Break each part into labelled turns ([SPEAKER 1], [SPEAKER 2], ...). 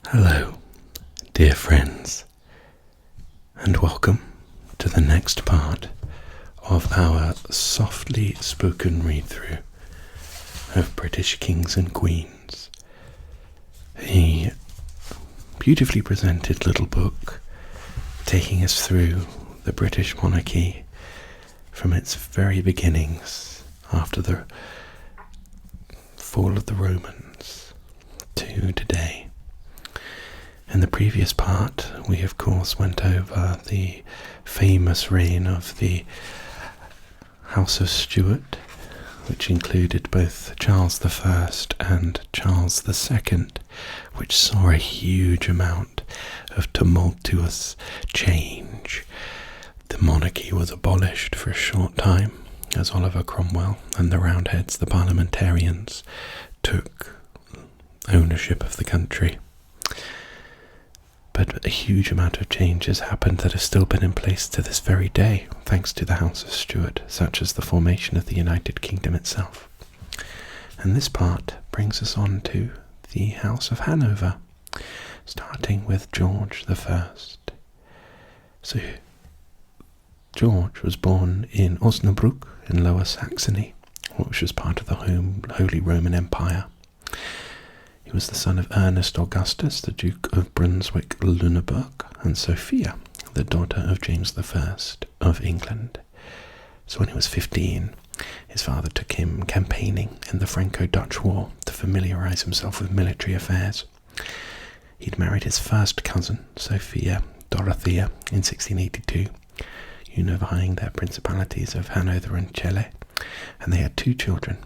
[SPEAKER 1] Hello, dear friends, and welcome to the next part of our softly spoken read-through of British Kings and Queens. A beautifully presented little book taking us through the British monarchy from its very beginnings after the fall of the Romans to today. In the previous part, we of course went over the famous reign of the House of Stuart, which included both Charles I and Charles II, which saw a huge amount of tumultuous change. The monarchy was abolished for a short time as Oliver Cromwell and the Roundheads, the parliamentarians, took ownership of the country. But a huge amount of change has happened that has still been in place to this very day, thanks to the House of Stuart, such as the formation of the United Kingdom itself. And this part brings us on to the House of Hanover, starting with George I. So, George was born in Osnabrück in Lower Saxony, which was part of the Holy Roman Empire. He was the son of Ernest Augustus, the Duke of Brunswick-Lüneburg, and Sophia, the daughter of James I of England. So when he was 15, his father took him campaigning in the Franco-Dutch War to familiarise himself with military affairs. He'd married his first cousin, Sophia Dorothea, in 1682, unifying their principalities of Hanover and Celle, and they had 2 children.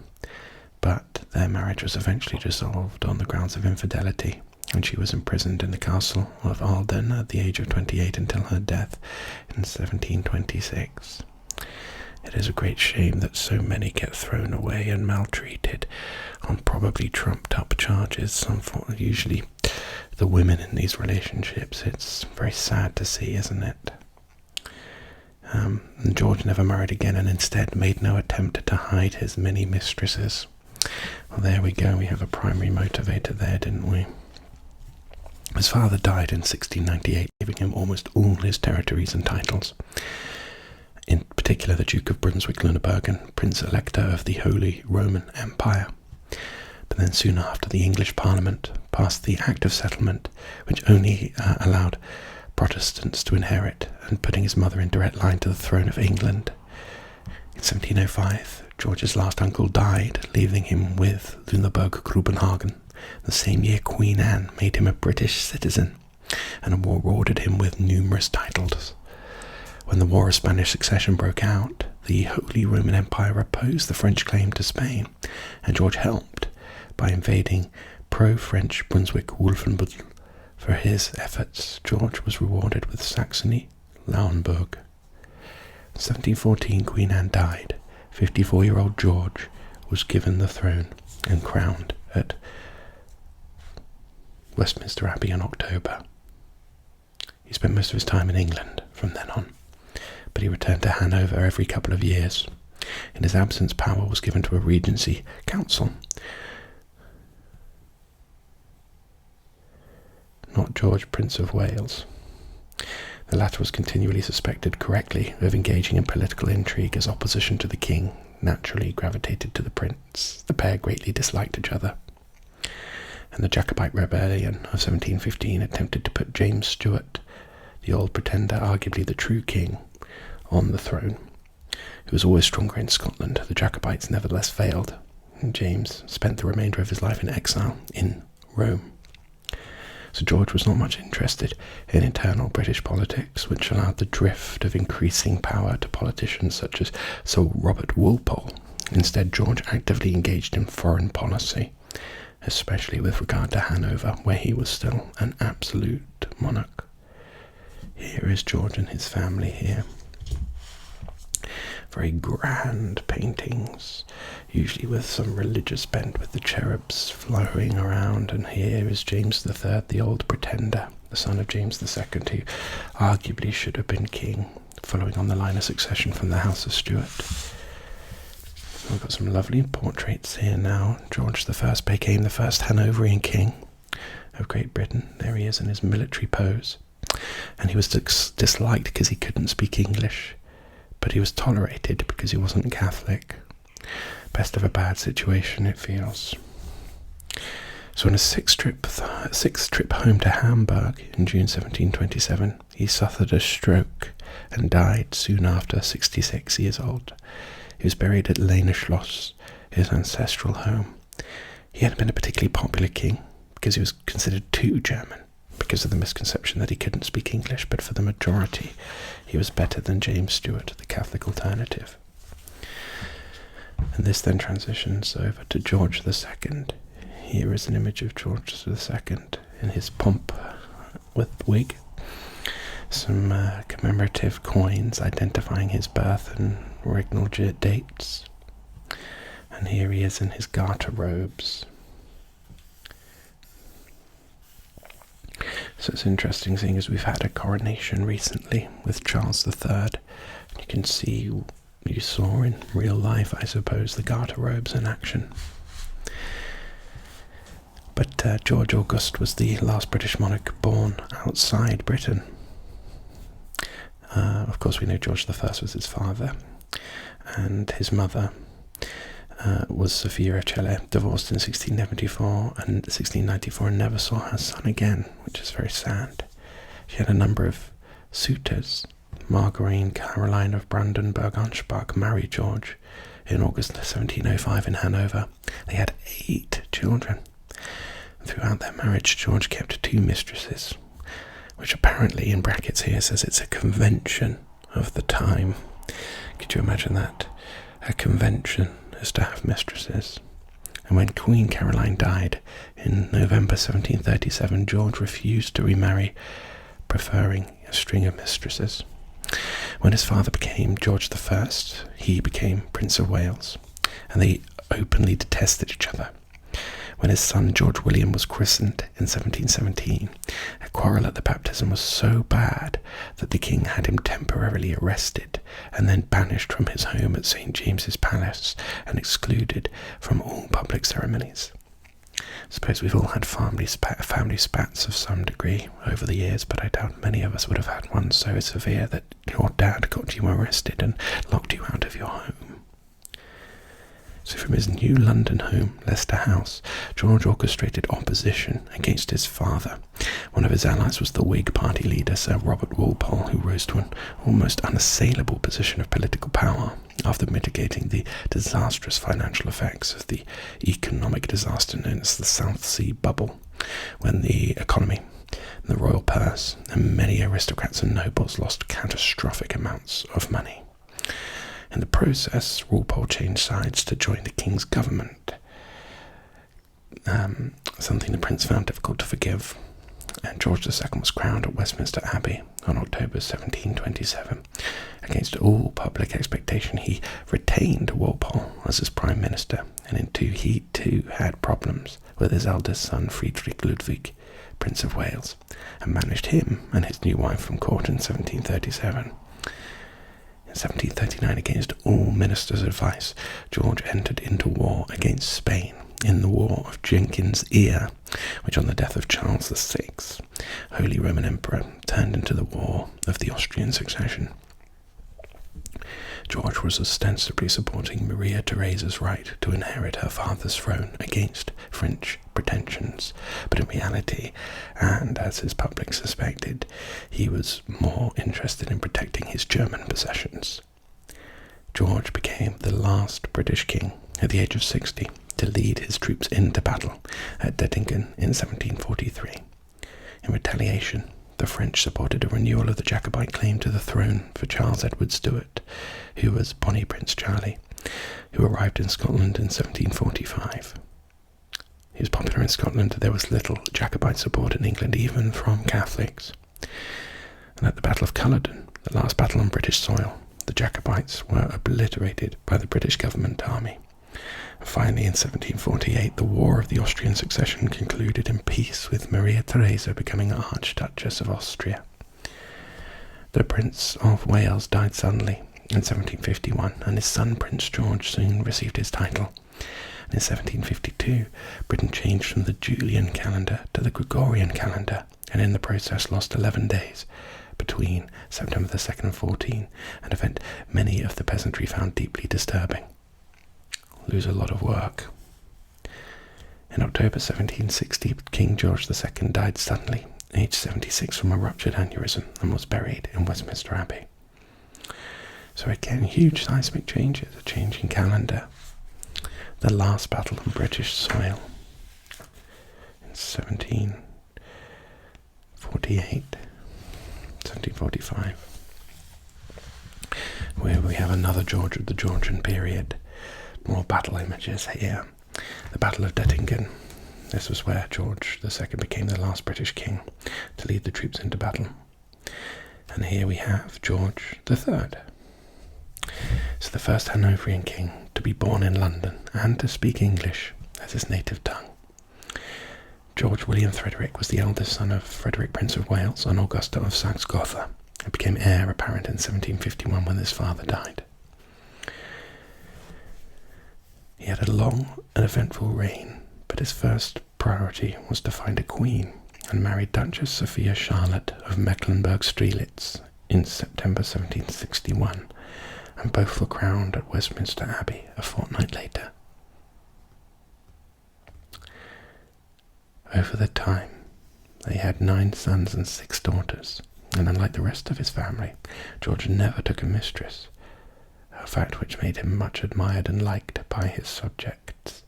[SPEAKER 1] But their marriage was eventually dissolved on the grounds of infidelity, and she was imprisoned in the castle of Ahlden at the age of 28 until her death in 1726. It is a great shame that so many get thrown away and maltreated on probably trumped-up charges. Usually the women in these relationships. It's very sad to see, isn't it? And George never married again and instead made no attempt to hide his many mistresses. Well, there we go, we have a primary motivator there, didn't we? His father died in 1698, giving him almost all his territories and titles, in particular the Duke of Brunswick-Lüneburg and Prince Elector of the Holy Roman Empire. But then soon after, the English Parliament passed the Act of Settlement, which only allowed Protestants to inherit, and putting his mother in direct line to the throne of England. In 1705, George's last uncle died, leaving him with Lüneburg-Grubenhagen. The same year, Queen Anne made him a British citizen and rewarded him with numerous titles. When the War of Spanish Succession broke out, the Holy Roman Empire opposed the French claim to Spain, and George helped by invading pro-French Brunswick-Wolfenbüttel. For his efforts, George was rewarded with Saxony-Lauenburg. In 1714, Queen Anne died. 54-year-old George was given the throne and crowned at Westminster Abbey in October. He spent most of his time in England from then on, but he returned to Hanover every couple of years. In his absence, power was given to a regency council. Not George, Prince of Wales. The latter was continually suspected, correctly, of engaging in political intrigue as opposition to the king naturally gravitated to the prince. The pair greatly disliked each other, and the Jacobite rebellion of 1715 attempted to put James Stuart, the old pretender, arguably the true king, on the throne. Who was always stronger in Scotland. The Jacobites nevertheless failed, and James spent the remainder of his life in exile in Rome. So George was not much interested in internal British politics, which allowed the drift of increasing power to politicians such as Sir Robert Walpole. Instead, George actively engaged in foreign policy, especially with regard to Hanover, where he was still an absolute monarch. Here is George and his family here. Very grand paintings, usually with some religious bent, with the cherubs flowing around. And here is James III, the old pretender, the son of James II, who arguably should have been king, following on the line of succession from the House of Stuart. We've got some lovely portraits here now. George I became the first Hanoverian king of Great Britain. There he is in his military pose. And he was disliked because he couldn't speak English, but he was tolerated because he wasn't Catholic. Best of a bad situation, it feels. So on a sixth trip home to Hamburg in June 1727, he suffered a stroke and died soon after, 66 years old. He was buried at Lehne Schloss, his ancestral home. He hadn't been a particularly popular king because he was considered too German, because of the misconception that he couldn't speak English, but for the majority, he was better than James Stuart, the Catholic alternative. And this then transitions over to George II. Here is an image of George II in his pomp with wig. Some commemorative coins identifying his birth and regnal dates. And here he is in his garter robes. So it's interesting seeing as we've had a coronation recently with Charles III. You can see, you saw in real life, I suppose, the garter robes in action. But George August was the last British monarch born outside Britain. Of course, we know George I was his father, and his mother was Sophia Celle, divorced in 1694 and never saw her son again, which is very sad. She had a number of suitors. Margarine Caroline of Brandenburg-Ansbach married George in August 1705 in Hanover. They had 8 children. Throughout their marriage, George kept 2 mistresses, which apparently, in brackets here, says it's a convention of the time. Could you imagine that? A convention is to have mistresses. And when Queen Caroline died in November 1737, George refused to remarry, preferring a string of mistresses. When his father became George I, he became Prince of Wales, and they openly detested each other. When his son George William was christened in 1717, a quarrel at the baptism was so bad that the king had him temporarily arrested and then banished from his home at St. James's Palace and excluded from all public ceremonies. I suppose we've all had family spats of some degree over the years, but I doubt many of us would have had one so severe that your dad got you arrested and locked you out of your home. So from his new London home, Leicester House, George orchestrated opposition against his father. One of his allies was the Whig party leader, Sir Robert Walpole, who rose to an almost unassailable position of political power after mitigating the disastrous financial effects of the economic disaster known as the South Sea Bubble, when the economy, the royal purse, and many aristocrats and nobles lost catastrophic amounts of money. In the process, Walpole changed sides to join the king's government, something the prince found difficult to forgive, and George II was crowned at Westminster Abbey on October 1727. Against all public expectation, he retained Walpole as his prime minister, and he too had problems with his eldest son Friedrich Ludwig, Prince of Wales, and banished him and his new wife from court in 1737. In 1739, against all ministers' advice, George entered into war against Spain in the War of Jenkins' Ear, which on the death of Charles VI, Holy Roman Emperor, turned into the War of the Austrian Succession. George was ostensibly supporting Maria Theresa's right to inherit her father's throne against French pretensions, but in reality, and as his public suspected, he was more interested in protecting his German possessions. George became the last British king at the age of 60 to lead his troops into battle at Dettingen in 1743. In retaliation, the French supported a renewal of the Jacobite claim to the throne for Charles Edward Stuart, who was Bonnie Prince Charlie, who arrived in Scotland in 1745. He was popular in Scotland. There was little Jacobite support in England, even from Catholics. And at the Battle of Culloden, the last battle on British soil, the Jacobites were obliterated by the British government army. And finally, in 1748, the War of the Austrian Succession concluded in peace, with Maria Theresa becoming Archduchess of Austria. The Prince of Wales died suddenly in 1751, and his son Prince George soon received his title. In 1752, Britain changed from the Julian calendar to the Gregorian calendar, and in the process lost 11 days between September the 2nd and 14, an event many of the peasantry found deeply disturbing. Lose a lot of work. In October 1760, King George II died suddenly, aged 76, from a ruptured aneurysm, and was buried in Westminster Abbey. So again, huge seismic changes, a change in calendar. The last battle on British soil in 1745, where we have another George of the Georgian period. More battle images here. The Battle of Dettingen. This was where George II became the last British king to lead the troops into battle. And here we have George III. So the first Hanoverian king to be born in London and to speak English as his native tongue. George William Frederick was the eldest son of Frederick, Prince of Wales, and Augusta of Saxe-Gotha, and became heir apparent in 1751 when his father died. He had a long and eventful reign, but his first priority was to find a queen, and married Duchess Sophia Charlotte of Mecklenburg-Strelitz in September 1761, and both were crowned at Westminster Abbey a fortnight later. Over the time, they had 9 sons and 6 daughters, and unlike the rest of his family, George never took a mistress, a fact which made him much admired and liked by his subjects.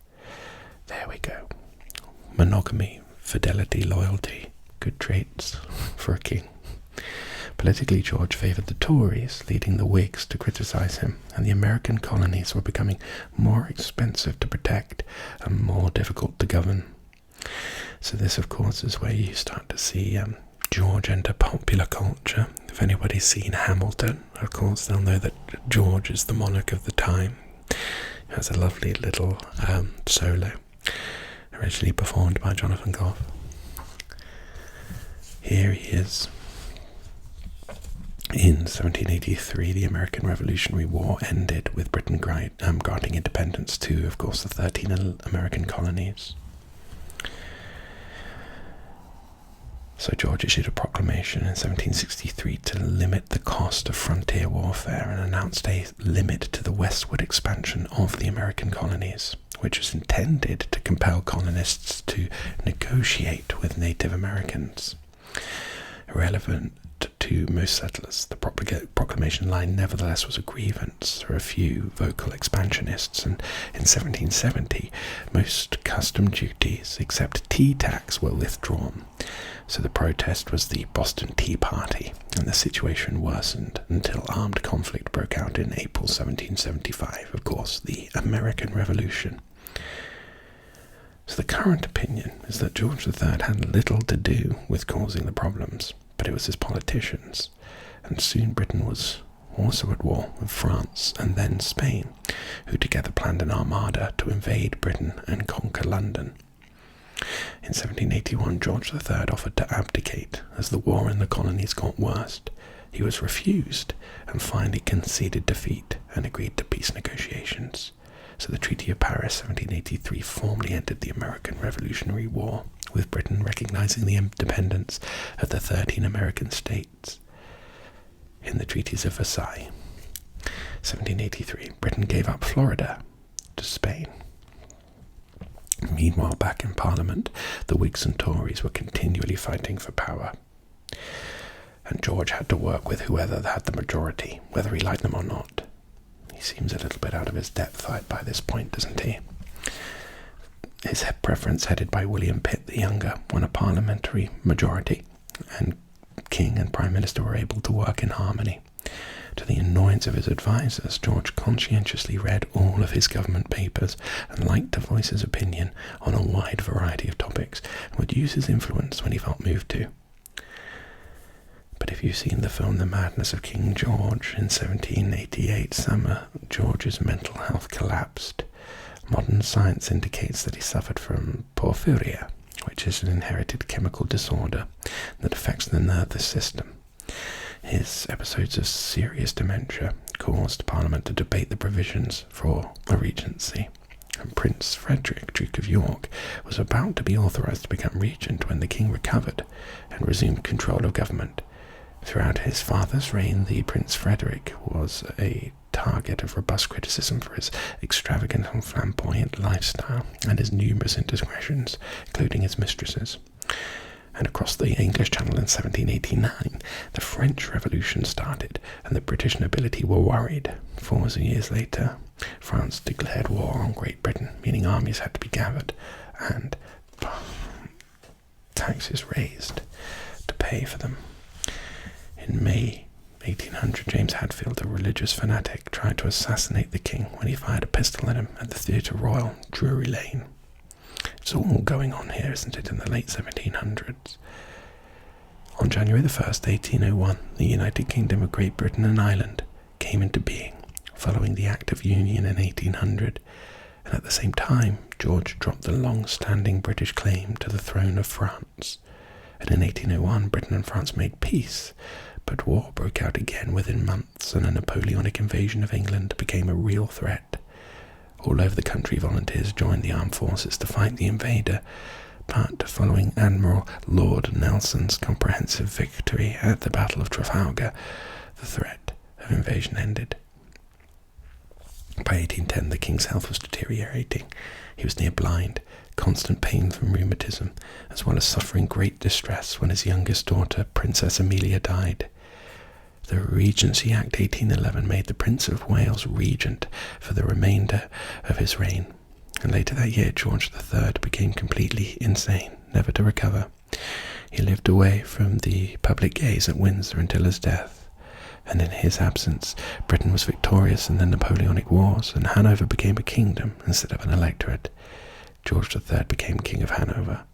[SPEAKER 1] There we go. Monogamy, fidelity, loyalty, good traits for a king. Politically, George favoured the Tories, leading the Whigs to criticise him, and the American colonies were becoming more expensive to protect and more difficult to govern. So this, of course, is where you start to see George enter popular culture. If anybody's seen Hamilton, of course, they'll know that George is the monarch of the time. He has a lovely little solo, originally performed by Jonathan Goff. Here he is. In 1783, the American Revolutionary War ended, with Britain granting independence to, of course, the 13 American colonies. So George issued a proclamation in 1763 to limit the cost of frontier warfare and announced a limit to the westward expansion of the American colonies, which was intended to compel colonists to negotiate with Native Americans. Irrelevant to most settlers, the proclamation line nevertheless was a grievance for a few vocal expansionists, and in 1770 most custom duties except tea tax were withdrawn. So the protest was the Boston Tea Party, and the situation worsened until armed conflict broke out in April 1775, of course, the American Revolution. So the current opinion is that George III had little to do with causing the problems, but it was his politicians, and soon Britain was also at war with France and then Spain, who together planned an armada to invade Britain and conquer London. In 1781, George III offered to abdicate as the war in the colonies got worse. He was refused and finally conceded defeat and agreed to peace negotiations. So the Treaty of Paris 1783 formally ended the American Revolutionary War, with Britain recognizing the independence of the 13 American states. In the Treaties of Versailles, 1783, Britain gave up Florida to Spain. Meanwhile, back in Parliament, the Whigs and Tories were continually fighting for power. And George had to work with whoever had the majority, whether he liked them or not. He seems a little bit out of his depth by this point, doesn't he? His preference, headed by William Pitt the Younger, won a parliamentary majority, and King and Prime Minister were able to work in harmony. To the annoyance of his advisers, George conscientiously read all of his government papers and liked to voice his opinion on a wide variety of topics, and would use his influence when he felt moved to. But if you've seen the film The Madness of King George, in 1788 summer, George's mental health collapsed. Modern science indicates that he suffered from porphyria, which is an inherited chemical disorder that affects the nervous system. His episodes of serious dementia caused Parliament to debate the provisions for a regency, and Prince Frederick, Duke of York, was about to be authorised to become regent when the king recovered and resumed control of government. Throughout his father's reign, the Prince Frederick was a target of robust criticism for his extravagant and flamboyant lifestyle and his numerous indiscretions, including his mistresses. And across the English Channel in 1789, the French Revolution started, and the British nobility were worried. 4 years later, France declared war on Great Britain, meaning armies had to be gathered and taxes raised to pay for them. In May 1800, James Hadfield, a religious fanatic, tried to assassinate the king when he fired a pistol at him at the Theatre Royal, Drury Lane. It's all going on here, isn't it, in the late 1700s. On January the 1st, 1801, the United Kingdom of Great Britain and Ireland came into being, following the Act of Union in 1800, and at the same time, George dropped the long-standing British claim to the throne of France. And in 1801, Britain and France made peace, but war broke out again within months, and a Napoleonic invasion of England became a real threat. All over the country, volunteers joined the armed forces to fight the invader, but following Admiral Lord Nelson's comprehensive victory at the Battle of Trafalgar, the threat of invasion ended. By 1810, the king's health was deteriorating. He was near blind, constant pain from rheumatism, as well as suffering great distress when his youngest daughter, Princess Amelia, died. The Regency Act 1811 made the Prince of Wales regent for the remainder of his reign, and later that year George III became completely insane, never to recover. He lived away from the public gaze at Windsor until his death, and in his absence Britain was victorious in the Napoleonic Wars, and Hanover became a kingdom instead of an electorate. George III became King of Hanover.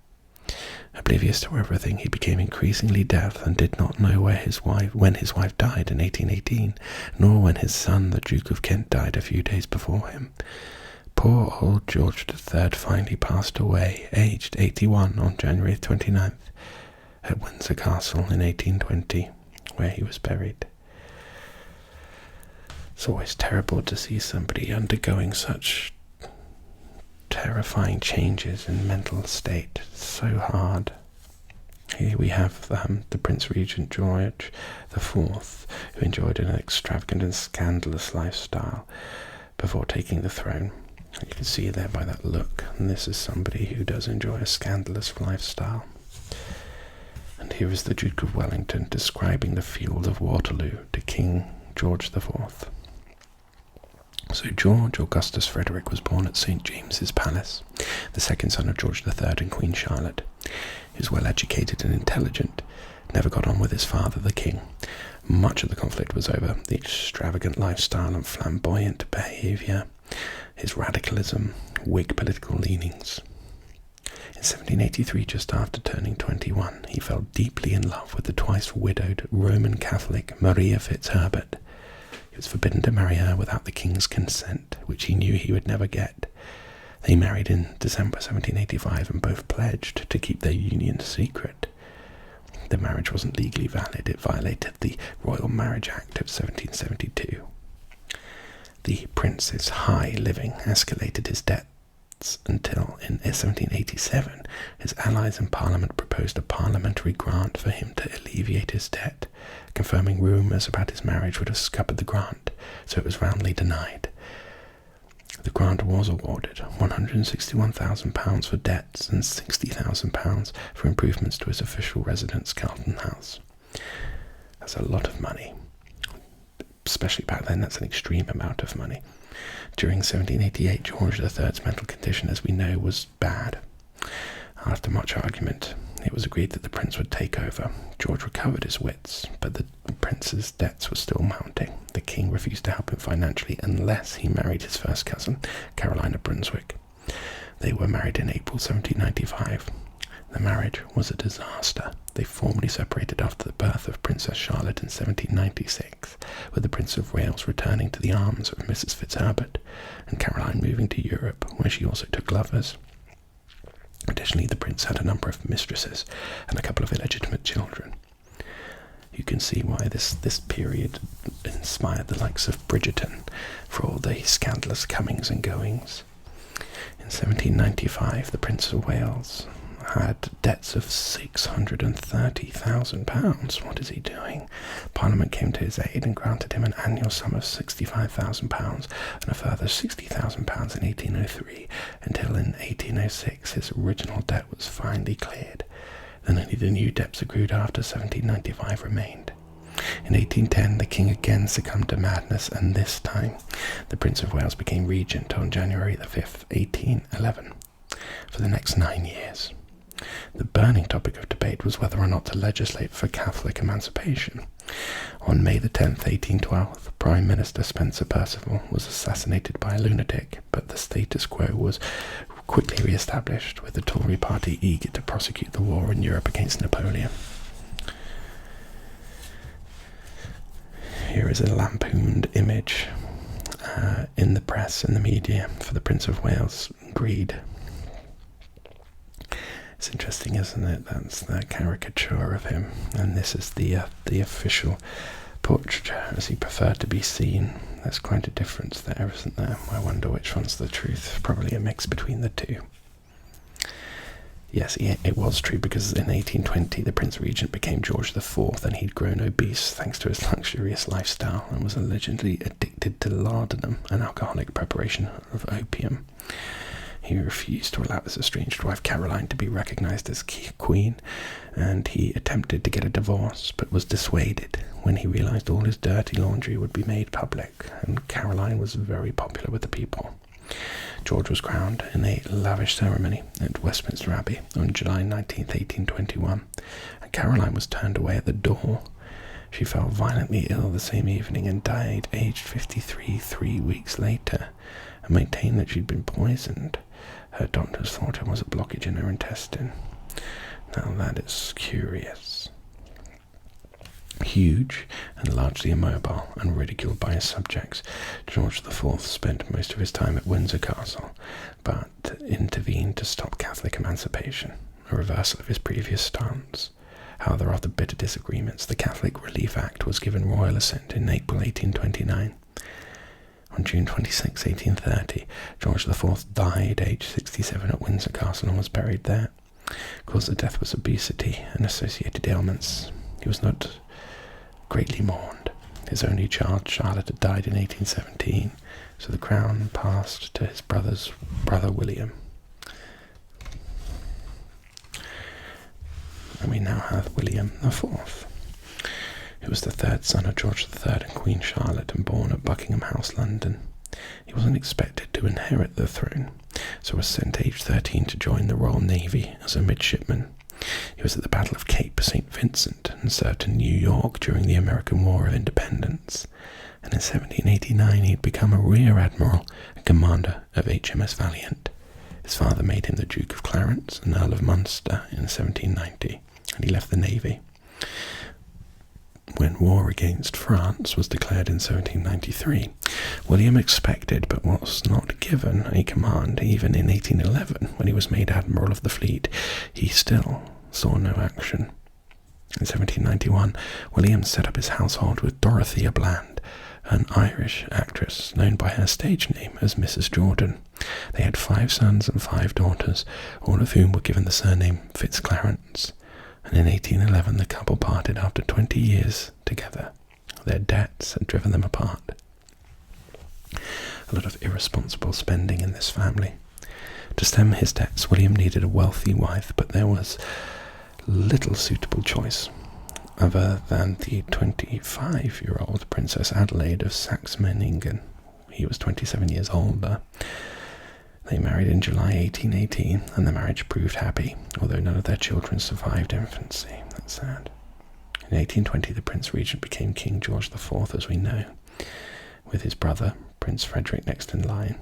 [SPEAKER 1] Oblivious to everything, he became increasingly deaf and did not know when his wife died in 1818, nor when his son, the Duke of Kent, died a few days before him. Poor old George III finally passed away, aged 81, on January 29th, at Windsor Castle in 1820, where he was buried. It's always terrible to see somebody undergoing such terrifying changes in mental state. So hard. Here we have the Prince Regent George IV, who enjoyed an extravagant and scandalous lifestyle before taking the throne. You can see there by that look, and this is somebody who does enjoy a scandalous lifestyle. And here is the Duke of Wellington describing the field of Waterloo to King George IV. So George Augustus Frederick was born at St. James's Palace, the second son of George III and Queen Charlotte. He was well educated and intelligent, never got on with his father, the king. Much of the conflict was over the extravagant lifestyle and flamboyant behaviour, his radicalism, Whig political leanings. In 1783, just after turning 21, he fell deeply in love with the twice-widowed Roman Catholic Maria Fitzherbert. He was forbidden to marry her without the king's consent, which he knew he would never get. They married in December 1785 and both pledged to keep their union secret. The marriage wasn't legally valid. It violated the Royal Marriage Act of 1772. The prince's high living escalated his debts until, in 1787, his allies in Parliament proposed a parliamentary grant for him to alleviate his debt. Confirming rumours about his marriage would have scuppered the grant, so it was roundly denied. The grant was awarded £161,000 for debts and £60,000 for improvements to his official residence, Carlton House. That's a lot of money. Especially back then, that's an extreme amount of money. During 1788, George III's mental condition, as we know, was bad. After much argument, it was agreed that the prince would take over. George recovered his wits, but the prince's debts were still mounting. The king refused to help him financially unless he married his first cousin, Caroline of Brunswick. They were married in April 1795. The marriage was a disaster. They formally separated after the birth of Princess Charlotte in 1796, with the Prince of Wales returning to the arms of Mrs. Fitzherbert, and Caroline moving to Europe, where she also took lovers. Additionally, the prince had a number of mistresses and a couple of illegitimate children. You can see why this period inspired the likes of Bridgerton for all the scandalous comings and goings. In 1795, the Prince of Wales had debts of £630,000. What is he doing? Parliament came to his aid and granted him an annual sum of £65,000 and a further £60,000 in 1803, until in 1806 his original debt was finally cleared. Then only the new debts accrued after 1795 remained. In 1810, the king again succumbed to madness, and this time the Prince of Wales became regent on January the 5th, 1811, for the next 9 years. The burning topic of debate was whether or not to legislate for Catholic emancipation. On May the 10th, 1812, Prime Minister Spencer Perceval was assassinated by a lunatic, but the status quo was quickly re-established, with the Tory party eager to prosecute the war in Europe against Napoleon. Here is a lampooned image in the press, in the media, for the Prince of Wales' greed. It's interesting, isn't it? That's the caricature of him, and this is the official portraiture as he preferred to be seen. There's quite a difference there, isn't there? I wonder which one's the truth. Probably a mix between the two. Yes, it was true, because in 1820 the Prince Regent became George IV, and he'd grown obese thanks to his luxurious lifestyle and was allegedly addicted to laudanum, an alcoholic preparation of opium. He refused to allow his estranged wife Caroline to be recognised as queen, and he attempted to get a divorce, but was dissuaded when he realised all his dirty laundry would be made public, and Caroline was very popular with the people. George was crowned in a lavish ceremony at Westminster Abbey on July 19th, 1821, and Caroline was turned away at the door. She fell violently ill the same evening and died aged 53 3 weeks later, and maintained that she'd been poisoned. Her doctors thought it was a blockage in her intestine. Now that is curious. Huge and largely immobile and ridiculed by his subjects, George IV spent most of his time at Windsor Castle, but intervened to stop Catholic emancipation, a reversal of his previous stance. However, after bitter disagreements, the Catholic Relief Act was given royal assent in April 1829. On June 26, 1830, George IV died aged 67 at Windsor Castle and was buried there. Cause of death was obesity and associated ailments. He was not greatly mourned. His only child, Charlotte, had died in 1817, so the crown passed to his brother William. And we now have William IV. He was the third son of George III and Queen Charlotte, and born at Buckingham House, London. He wasn't expected to inherit the throne, so was sent aged 13 to join the Royal Navy as a midshipman. He was at the Battle of Cape St. Vincent and served in New York during the American War of Independence. And in 1789 he had become a rear admiral and commander of HMS Valiant. His father made him the Duke of Clarence and Earl of Munster in 1790, and he left the Navy. When war against France was declared in 1793, William expected but was not given a command. Even in 1811, when he was made Admiral of the Fleet, he still saw no action. In 1791, William set up his household with Dorothea Bland, an Irish actress known by her stage name as Mrs. Jordan. They had 5 sons and 5 daughters, all of whom were given the surname Fitzclarence. And in 1811 the couple parted after 20 years together. Their debts had driven them apart. A lot of irresponsible spending in this family. To stem his debts, William needed a wealthy wife, but there was little suitable choice other than the 25-year-old Princess Adelaide of Saxe-Meiningen. He was 27 years older. They married in July 1818, and the marriage proved happy, although none of their children survived infancy. That's sad. In 1820, the Prince Regent became King George IV, as we know, with his brother, Prince Frederick, next in line,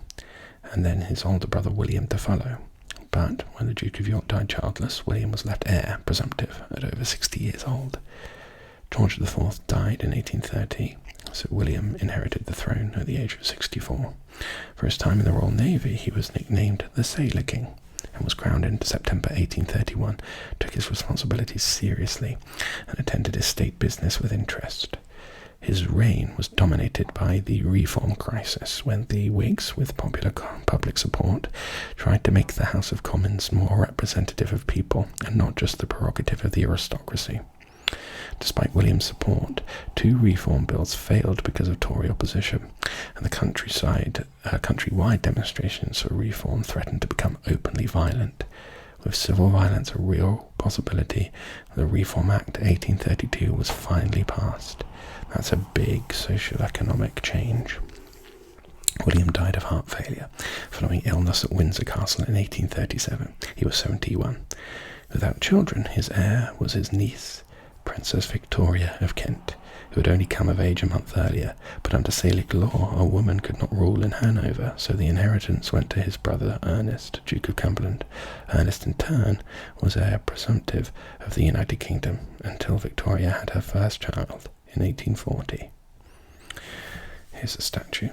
[SPEAKER 1] and then his older brother William to follow. But when the Duke of York died childless, William was left heir presumptive at over 60 years old. George IV died in 1830, so William inherited the throne at the age of 64. For his time in the Royal Navy, he was nicknamed the Sailor King. and was crowned in September 1831, took his responsibilities seriously and attended his state business with interest. His reign was dominated by the Reform crisis, when the Whigs, with popular public support, tried to make the House of Commons more representative of people and not just the prerogative of the aristocracy. Despite William's support, 2 reform bills failed because of Tory opposition, and the countrywide demonstrations for reform threatened to become openly violent. With civil violence a real possibility, the Reform Act 1832 was finally passed. That's a big socio-economic change. William died of heart failure following illness at Windsor Castle in 1837. He was 71. Without children, his heir was his niece, Princess Victoria of Kent, who had only come of age a month earlier, but under Salic law a woman could not rule in Hanover, so the inheritance went to his brother Ernest, Duke of Cumberland. Ernest in turn was heir presumptive of the United Kingdom until Victoria had her first child in 1840. Here's a statue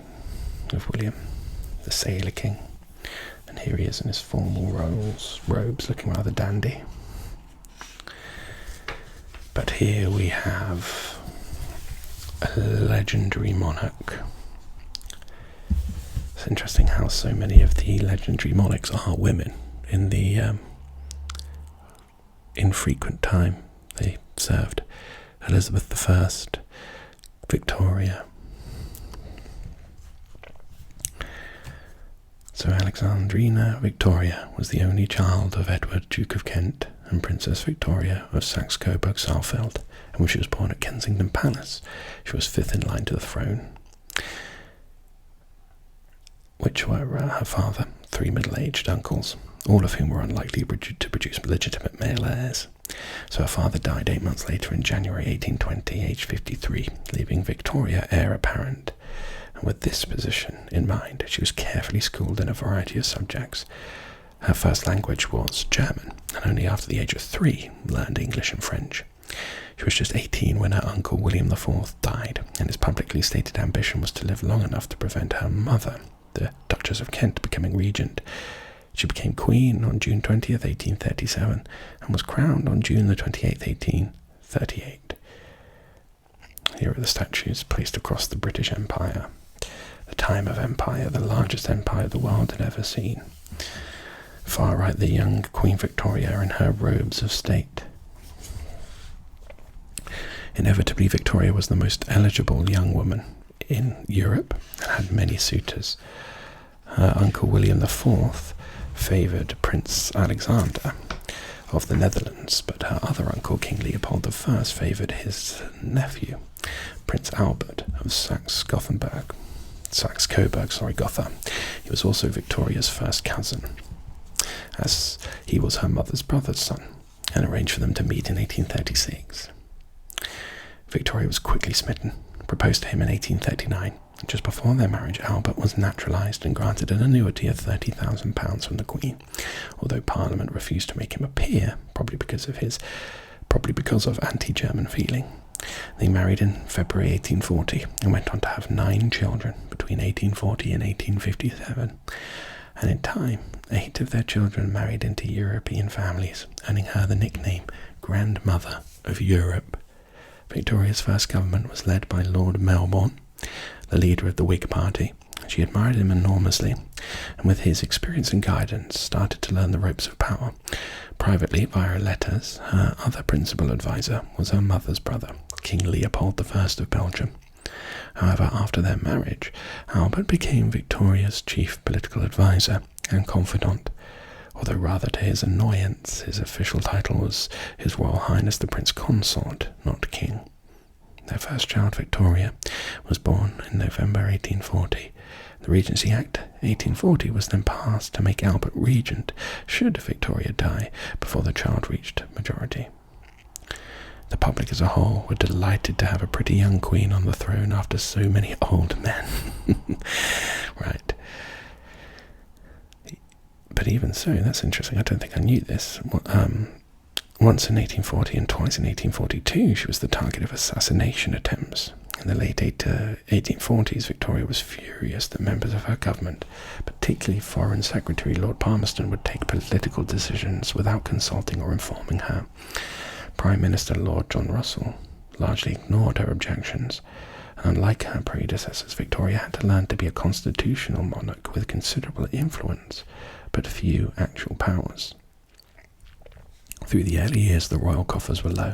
[SPEAKER 1] of William, the Sailor King, and here he is in his formal robes, looking rather dandy. But here we have a legendary monarch. It's interesting how so many of the legendary monarchs are women. In the infrequent time they served, Elizabeth I, Victoria. So Alexandrina Victoria was the only child of Edward, Duke of Kent, and Princess Victoria of Saxe-Coburg-Saalfeld, and when she was born at Kensington Palace, she was 5th in line to the throne, which were her father, 3 middle-aged uncles, all of whom were unlikely to produce legitimate male heirs. So her father died 8 months later in January 1820, aged 53, leaving Victoria heir apparent. And with this position in mind, she was carefully schooled in a variety of subjects. Her first language was German, and only after the age of 3 learned English and French. She was just 18 when her uncle William IV died, and his publicly stated ambition was to live long enough to prevent her mother, the Duchess of Kent, becoming regent. She became queen on June 20th, 1837, and was crowned on June the 28th, 1838. Here are the statues placed across the British Empire. The time of empire, the largest empire the world had ever seen. Far right, the young Queen Victoria in her robes of state. Inevitably, Victoria was the most eligible young woman in Europe and had many suitors. Her uncle William IV favoured Prince Alexander of the Netherlands, but her other uncle, King Leopold I, favoured his nephew, Prince Albert of Saxe-Coburg. Gotha. He was also Victoria's first cousin, as he was her mother's brother's son, and arranged for them to meet in 1836. Victoria was quickly smitten, proposed to him in 1839. Just before their marriage, Albert was naturalised and granted an annuity of £30,000 from the Queen, although Parliament refused to make him a peer, probably because of anti-German feeling. They married in February 1840 and went on to have 9 children between 1840 and 1857. And in time, 8 of their children married into European families, earning her the nickname Grandmother of Europe. Victoria's first government was led by Lord Melbourne, the leader of the Whig Party. She admired him enormously, and with his experience and guidance started to learn the ropes of power. Privately, via letters, her other principal advisor was her mother's brother, King Leopold I of Belgium. However, after their marriage, Albert became Victoria's chief political advisor and confidant, although rather to his annoyance, his official title was His Royal Highness the Prince Consort, not King. Their first child, Victoria, was born in November 1840. The Regency Act 1840 was then passed to make Albert regent should Victoria die before the child reached majority. The public as a whole were delighted to have a pretty young queen on the throne after so many old men. Right. But even so, that's interesting. I don't think I knew this. Once in 1840 and twice in 1842, she was the target of assassination attempts. In the late 1840s, Victoria was furious that members of her government, particularly Foreign Secretary Lord Palmerston, would take political decisions without consulting or informing her. Prime Minister Lord John Russell largely ignored her objections, and unlike her predecessors, Victoria had to learn to be a constitutional monarch with considerable influence, but few actual powers. Through the early years, the royal coffers were low,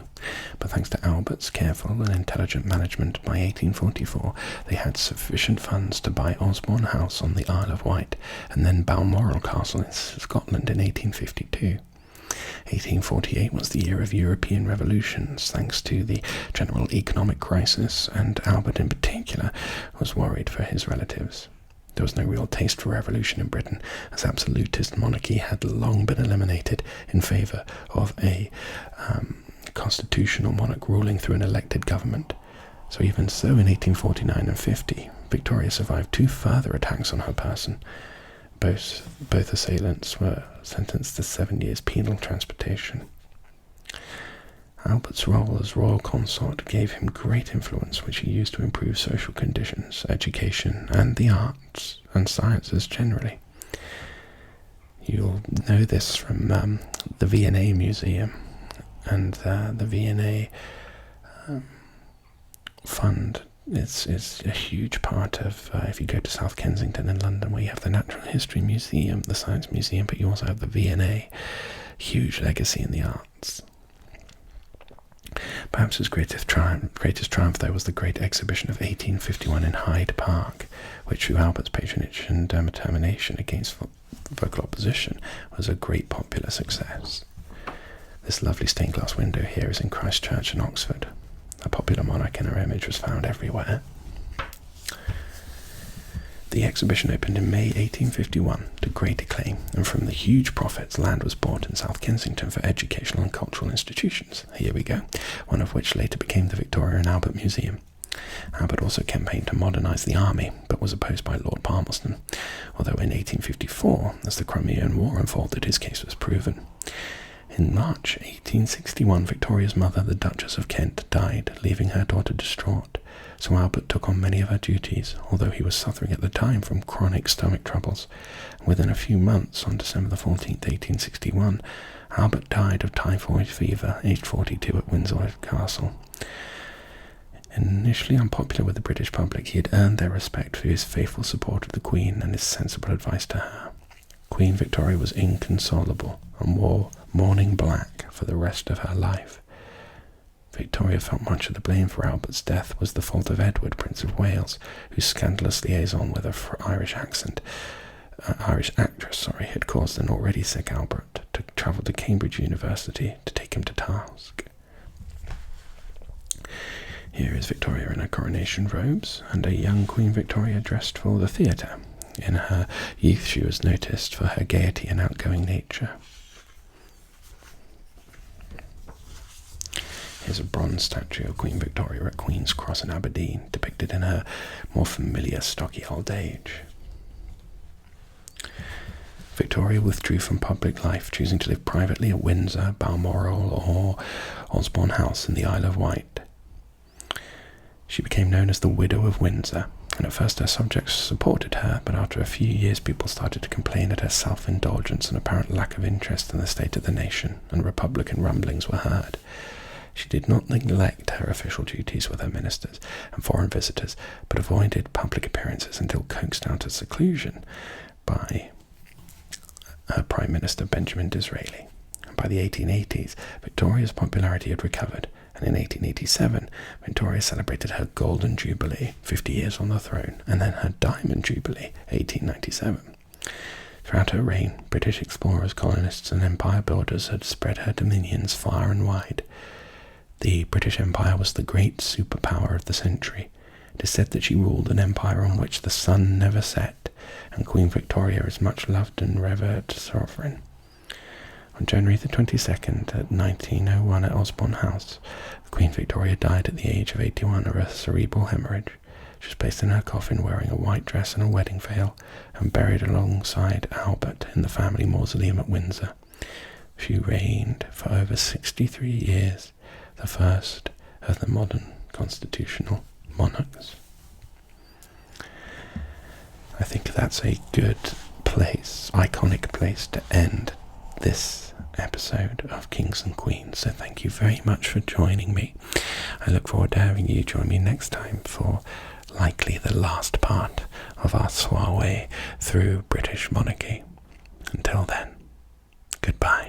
[SPEAKER 1] but thanks to Albert's careful and intelligent management, by 1844 they had sufficient funds to buy Osborne House on the Isle of Wight, and then Balmoral Castle in Scotland in 1852. 1848 was the year of European revolutions, thanks to the general economic crisis, and Albert in particular was worried for his relatives. There was no real taste for revolution in Britain, as absolutist monarchy had long been eliminated in favour of a constitutional monarch ruling through an elected government. So even so, in 1849 and 50, Victoria survived 2 further attacks on her person. Both assailants were sentenced to 7 years penal transportation. Albert's role as royal consort gave him great influence, which he used to improve social conditions, education, and the arts and sciences generally. You'll know this from the V&A Museum and the V&A Fund. It's a huge part of, if you go to South Kensington in London, where you have the Natural History Museum, the Science Museum, but you also have the V&A, huge legacy in the arts. Perhaps his greatest triumph, though, was the Great Exhibition of 1851 in Hyde Park, which, through Albert's patronage and determination against vocal opposition, was a great popular success. This lovely stained glass window here is in Christ Church in Oxford. A popular monarch in her image was found everywhere. The exhibition opened in May 1851 to great acclaim, and from the huge profits, land was bought in South Kensington for educational and cultural institutions. Here we go, one of which later became the Victoria and Albert Museum. Albert also campaigned to modernise the army, but was opposed by Lord Palmerston, although in 1854, as the Crimean War unfolded, his case was proven. In March 1861, Victoria's mother, the Duchess of Kent, died, leaving her daughter distraught. So Albert took on many of her duties, although he was suffering at the time from chronic stomach troubles. Within a few months, on December 14th, 1861, Albert died of typhoid fever, aged 42, at Windsors Castle. Initially unpopular with the British public, he had earned their respect for his faithful support of the Queen and his sensible advice to her. Queen Victoria was inconsolable and wore mourning black for the rest of her life. Victoria felt much of the blame for Albert's death was the fault of Edward, Prince of Wales, whose scandalous liaison with an Irish actress had caused an already sick Albert to travel to Cambridge University to take him to task. Here is Victoria in her coronation robes, and a young Queen Victoria dressed for the theatre. In her youth she was noticed for her gaiety and outgoing nature. Here's a bronze statue of Queen Victoria at Queen's Cross in Aberdeen, depicted in her more familiar stocky old age. Victoria withdrew from public life, choosing to live privately at Windsor, Balmoral, or Osborne House in the Isle of Wight. She became known as the Widow of Windsor, and at first her subjects supported her, but after a few years people started to complain at her self-indulgence and apparent lack of interest in the state of the nation, and Republican rumblings were heard. She did not neglect her official duties with her ministers and foreign visitors, but avoided public appearances until coaxed out of seclusion by her Prime Minister Benjamin Disraeli. By the 1880s, Victoria's popularity had recovered, and in 1887, Victoria celebrated her Golden Jubilee, 50 years on the throne, and then her Diamond Jubilee, 1897. Throughout her reign, British explorers, colonists, and empire builders had spread her dominions far and wide. The British Empire was the great superpower of the century. It is said that she ruled an empire on which the sun never set, and Queen Victoria is much loved and revered sovereign. On January the 22nd, at 1901, at Osborne House, Queen Victoria died at the age of 81 of a cerebral hemorrhage. She was placed in her coffin wearing a white dress and a wedding veil, and buried alongside Albert in the family mausoleum at Windsor. She reigned for over 63 years, the first of the modern constitutional monarchs. I think that's a good place, iconic place to end this episode of Kings and Queens. So thank you very much for joining me. I look forward to having you join me next time for likely the last part of our soiree through British monarchy. Until then, goodbye.